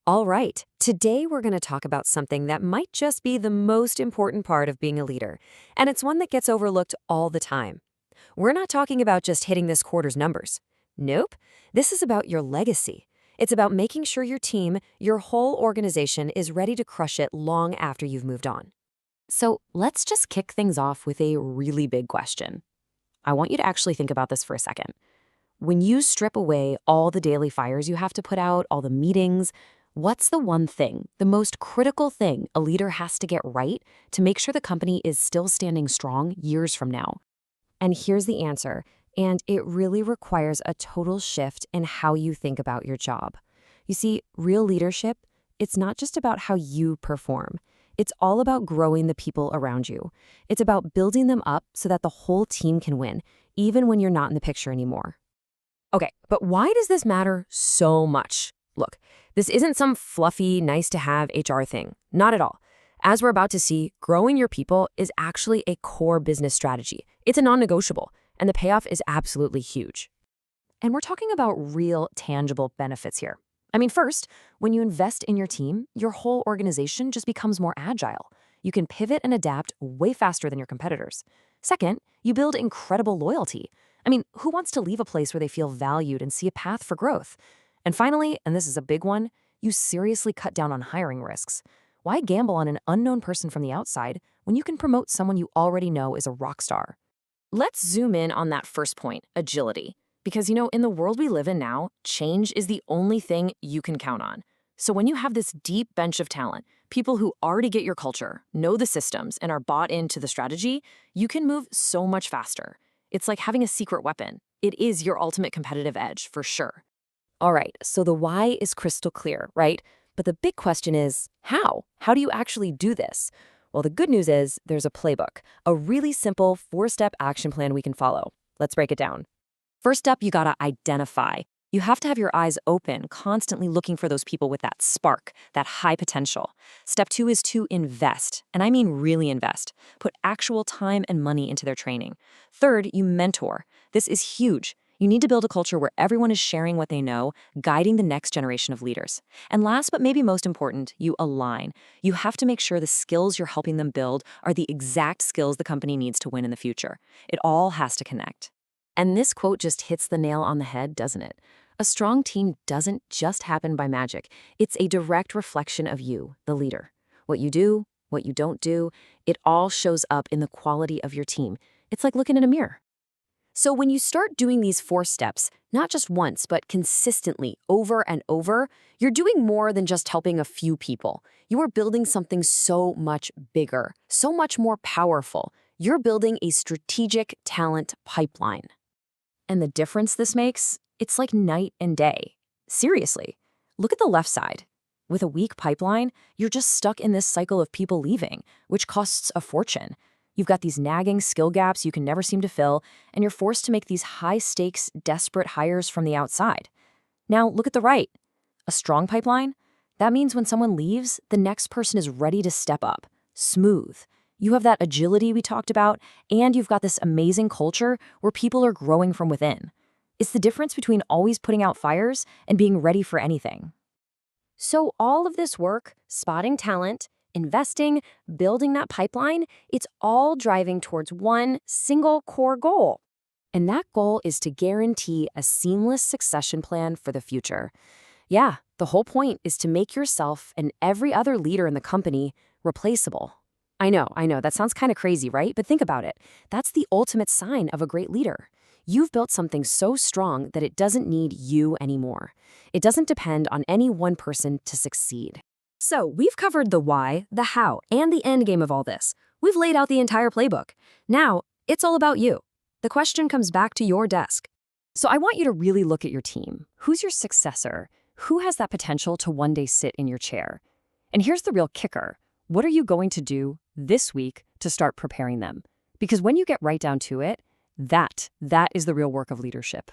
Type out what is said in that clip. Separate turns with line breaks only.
All right, today we're going to talk about something that might just be the most important part of being a leader, and it's one that gets overlooked all the time. We're not talking about just hitting this quarter's numbers. Nope, this is about your legacy. It's about making sure your team, your whole organization, is ready to crush it long after you've moved on. So let's just kick things off with a really big question. I want you to actually think about this for a second. When you strip away all the daily fires you have to put out, all the meetings, what's the one thing, the most critical thing a leader has to get right to make sure the company is still standing strong years from now? And here's the answer, and it really requires a total shift in how you think about your job. You see, real leadership, it's not just about how you perform. It's all about growing the people around you. It's about building them up so that the whole team can win, even when you're not in the picture anymore. Okay, but why does this matter so much? Look, this isn't some fluffy, nice-to-have HR thing. Not at all. As we're about to see, growing your people is actually a core business strategy. It's a non-negotiable, and the payoff is absolutely huge. And we're talking about real, tangible benefits here. I mean, first, when you invest in your team, your whole organization just becomes more agile. You can pivot and adapt way faster than your competitors. Second, you build incredible loyalty. I mean, who wants to leave a place where they feel valued and see a path for growth? And finally, and this is a big one, you seriously cut down on hiring risks. Why gamble on an unknown person from the outside when you can promote someone you already know is a rock star? Let's zoom in on that first point, agility. Because, in the world we live in now, change is the only thing you can count on. So when you have this deep bench of talent, people who already get your culture, know the systems, and are bought into the strategy, you can move so much faster. It's like having a secret weapon. It is your ultimate competitive edge, for sure. All right, so the why is crystal clear, right? But the big question is, how? How do you actually do this? Well, the good news is there's a playbook, a really simple 4-step action plan we can follow. Let's break it down. First up, you gotta identify. You have to have your eyes open, constantly looking for those people with that spark, that high potential. Step 2 is to invest, and I mean really invest. Put actual time and money into their training. Third, you mentor. This is huge. You need to build a culture where everyone is sharing what they know, guiding the next generation of leaders. And last but maybe most important, you align. You have to make sure the skills you're helping them build are the exact skills the company needs to win in the future. It all has to connect. And this quote just hits the nail on the head, doesn't it? A strong team doesn't just happen by magic. It's a direct reflection of you, the leader. What you do, what you don't do, it all shows up in the quality of your team. It's like looking in a mirror. So when you start doing these 4 steps, not just once, but consistently, over and over, you're doing more than just helping a few people. You are building something so much bigger, so much more powerful. You're building a strategic talent pipeline. And the difference this makes, it's like night and day. Seriously, look at the left side. With a weak pipeline, you're just stuck in this cycle of people leaving, which costs a fortune. You've got these nagging skill gaps you can never seem to fill, and you're forced to make these high-stakes, desperate hires from the outside. Now, look at the right. A strong pipeline? That means when someone leaves, the next person is ready to step up. Smooth. You have that agility we talked about, and you've got this amazing culture where people are growing from within. It's the difference between always putting out fires and being ready for anything. So all of this work, spotting talent, investing, building that pipeline, it's all driving towards one single core goal. And that goal is to guarantee a seamless succession plan for the future. Yeah, the whole point is to make yourself and every other leader in the company replaceable. I know, that sounds kind of crazy, right? But think about it. That's the ultimate sign of a great leader. You've built something so strong that it doesn't need you anymore. It doesn't depend on any one person to succeed. So we've covered the why, the how, and the end game of all this. We've laid out the entire playbook. Now, it's all about you. The question comes back to your desk. So I want you to really look at your team. Who's your successor? Who has that potential to one day sit in your chair? And here's the real kicker. What are you going to do this week to start preparing them? Because when you get right down to it, that is the real work of leadership.